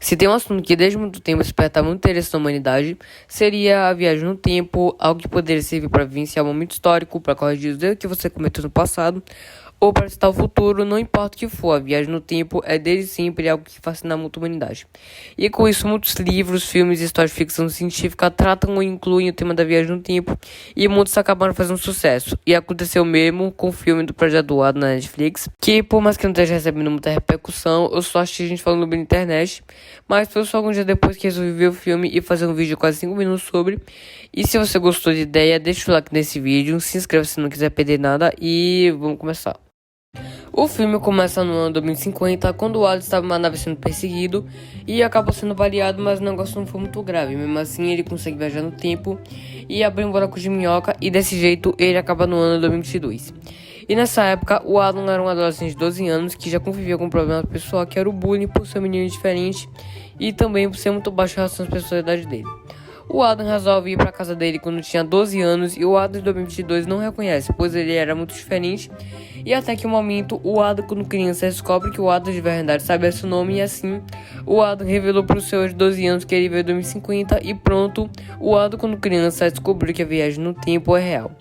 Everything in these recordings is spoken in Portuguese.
Se tem um assunto que desde muito tempo desperta muito interesse na humanidade, seria a viagem no tempo, algo que poderia servir para vivenciar um momento histórico, para corrigir os erros que você cometeu no passado, ou para citar o futuro, não importa o que for, a viagem no tempo é desde sempre algo que fascina muito a humanidade. E com isso, muitos livros, filmes e histórias de ficção científica tratam ou incluem o tema da viagem no tempo, e muitos acabaram fazendo sucesso. E aconteceu mesmo com o filme do Projeto Doado na Netflix, que por mais que não esteja recebendo muita repercussão, eu só assisti gente falando bem na internet, mas foi só alguns dias depois que resolvi ver o filme e fazer um vídeo de quase 5 minutos sobre. E se você gostou da ideia, deixa o like nesse vídeo, se inscreva se não quiser perder nada e vamos começar. O filme começa no ano 2050, quando o Alex estava em uma nave sendo perseguido e acabou sendo baleado, mas o negócio não foi muito grave. Mesmo assim, ele consegue viajar no tempo e abrir um buraco de minhoca, e desse jeito ele acaba no ano 2022. E nessa época, o Adam era um adolescente de 12 anos que já convivia com um problema pessoal, que era o bullying por ser um menino diferente e também por ser muito baixo em relação às pessoas da idade dele. O Adam resolve ir para casa dele quando tinha 12 anos e o Adam de 2022 não reconhece, pois ele era muito diferente. E até que um momento, o Adam, quando criança, descobre que o Adam de verdade sabia seu nome, e assim, o Adam revelou para o seu de 12 anos que ele veio em 2050 e pronto, o Adam, quando criança, descobriu que a viagem no tempo é real.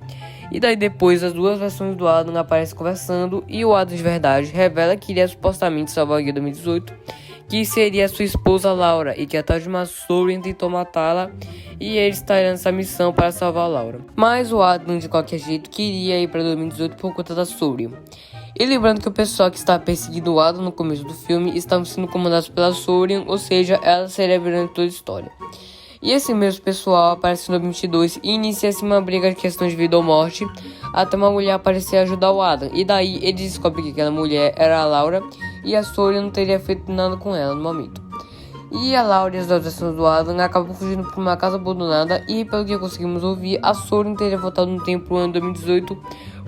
E daí depois, as duas versões do Adam aparecem conversando e o Adam de verdade revela que iria supostamente salvar o Guia 2018, que seria sua esposa Laura, e que a tal de Sourian tentou matá-la, e ele estaria nessa missão para salvar a Laura. Mas o Adam de qualquer jeito queria ir para 2018 por conta da Sourian. E lembrando que o pessoal que estava perseguindo o Adam no começo do filme estavam sendo comandados pela Sourian, ou seja, ela seria virando toda a história. E esse mesmo pessoal aparece no 2022 e inicia-se uma briga de questão de vida ou morte, até uma mulher aparecer e ajudar o Adam. E daí ele descobre que aquela mulher era a Laura e a Sourian não teria feito nada com ela no momento. E a Laura e as duas versões do Adam acabam fugindo para uma casa abandonada, e pelo que conseguimos ouvir, a Sourian teria voltado no tempo no ano 2018,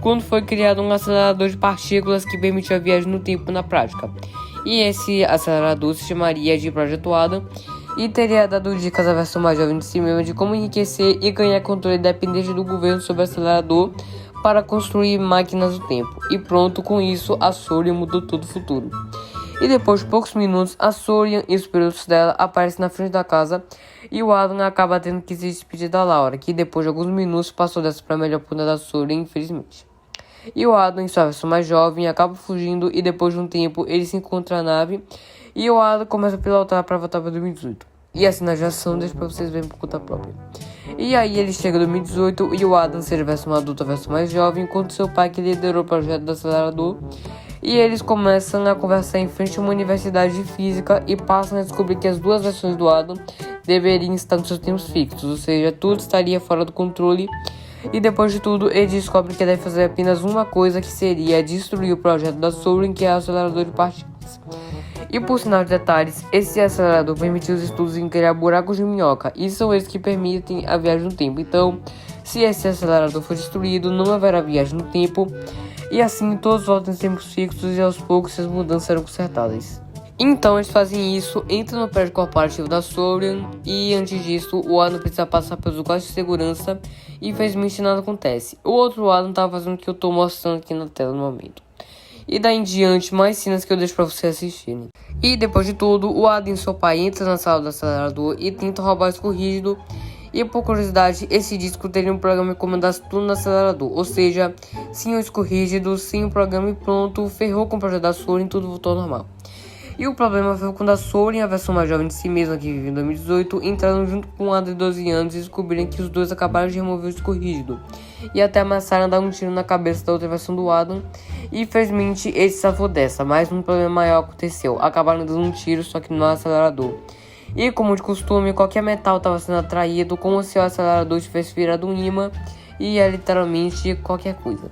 quando foi criado um acelerador de partículas que permitia a viagem no tempo na prática. E esse acelerador se chamaria de Projeto Adam, e teria dado dicas à versão mais jovem de si mesma de como enriquecer e ganhar controle independente do governo sobre o acelerador para construir máquinas do tempo. E pronto, com isso, a Sourian mudou todo o futuro. E depois de poucos minutos, a Sourian e os pilotos dela aparecem na frente da casa, e o Adam acaba tendo que se despedir da Laura, que depois de alguns minutos passou dessa para a melhor puna da Sourian, infelizmente. E o Adam, em sua versão mais jovem, acaba fugindo, e depois de um tempo ele se encontra na nave, e o Adam começa a pilotar para voltar para 2018. E assim na ação, deixa para vocês verem por conta própria. E aí ele chega em 2018 e o Adam seja a versão adulta, a versão mais jovem, enquanto seu pai que liderou o projeto do acelerador. E eles começam a conversar em frente a uma universidade de física e passam a descobrir que as duas versões do Adam deveriam estar nos seus tempos fixos, ou seja, tudo estaria fora do controle. E depois de tudo, ele descobre que deve fazer apenas uma coisa, que seria destruir o projeto da Sourian, que é o acelerador de partículas. E por sinal de detalhes, esse acelerador permitiu os estudos em criar buracos de minhoca, e são eles que permitem a viagem no tempo. Então, se esse acelerador for destruído, não haverá viagem no tempo, e assim todos voltam em tempos fixos e aos poucos essas mudanças serão consertadas. Então eles fazem isso, entram no prédio corporativo da Sourian, e antes disso o Adam precisa passar pelos guardas de segurança e infelizmente nada acontece. O outro Adam estava fazendo o que eu estou mostrando aqui na tela no momento. E daí em diante, mais cenas que eu deixo pra vocês assistirem. E depois de tudo, o Adam e seu pai entram na sala do acelerador e tentam roubar o disco rígido. E por curiosidade, esse disco teria um programa que comandasse tudo no acelerador. Ou seja, sem o disco rígido, sem o programa e pronto, ferrou com o projeto da Sourian e tudo voltou ao normal. E o problema foi quando a Sourian, a versão mais jovem de si mesma que vive em 2018, entraram junto com o Adam de 12 anos e descobriram que os dois acabaram de remover o disco rígido. E até ameaçaram dar um tiro na cabeça da outra versão do Adam. E infelizmente ele se salvou dessa, mas um problema maior aconteceu. Acabaram dando um tiro, só que no acelerador. E como de costume, qualquer metal estava sendo atraído, como se o acelerador tivesse virado um imã, e é literalmente qualquer coisa.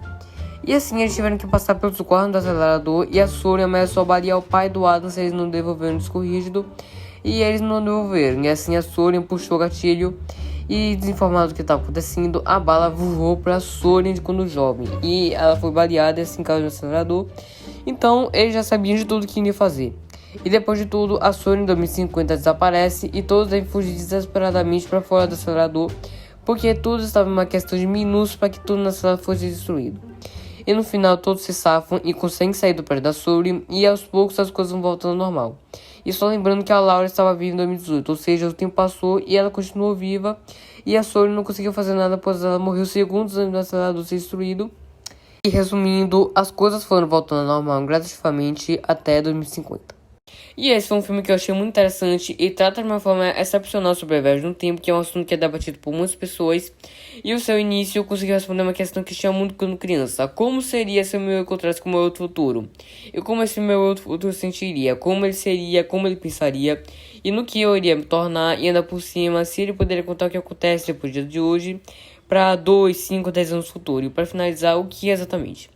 E assim eles tiveram que passar pelos guardas do acelerador, e a Sourian ameaçou balear o pai do Adam se eles não devolveram o disco rígido, e eles não devolveram. E assim a Sourian puxou o gatilho, e desinformado do que estava acontecendo, a bala voou para a Sourian de quando jovem, e ela foi baleada e assim caiu no acelerador. Então eles já sabiam de tudo que iria fazer. E depois de tudo, a Sourian em 2050 desaparece e todos devem fugir desesperadamente para fora do acelerador, porque tudo estava em uma questão de minutos para que tudo na sala fosse destruído. e no final todos se safam e conseguem sair do prédio da Sully, e aos poucos as coisas vão voltando ao normal. E só lembrando que a Laura estava viva em 2018, ou seja, o tempo passou e ela continuou viva, e a Sully não conseguiu fazer nada, pois ela morreu segundos antes do acelerador ser destruído. E resumindo, as coisas foram voltando ao normal gradativamente até 2050. E esse foi um filme que eu achei muito interessante e trata de uma forma excepcional sobre a viagem no tempo, que é um assunto que é debatido por muitas pessoas. E o seu início conseguiu responder uma questão que tinha muito quando criança: como seria se o meu encontrasse com o meu outro futuro? E como esse meu outro futuro sentiria? Como ele seria? Como ele pensaria? E no que eu iria me tornar? E ainda por cima, se ele poderia contar o que acontece depois do dia de hoje para 2, 5, 10 anos no futuro. E para finalizar, o que exatamente?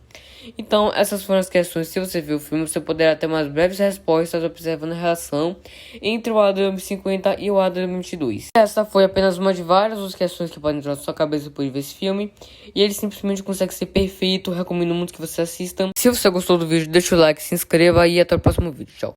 Então, essas foram as questões. Se você viu o filme, você poderá ter umas breves respostas observando a relação entre o ADM 50 e o ADM 22. Essa foi apenas uma de várias questões que podem entrar na sua cabeça depois de ver esse filme. E ele simplesmente consegue ser perfeito. Recomendo muito que você assista. Se você gostou do vídeo, deixa o like, se inscreva e até o próximo vídeo. Tchau.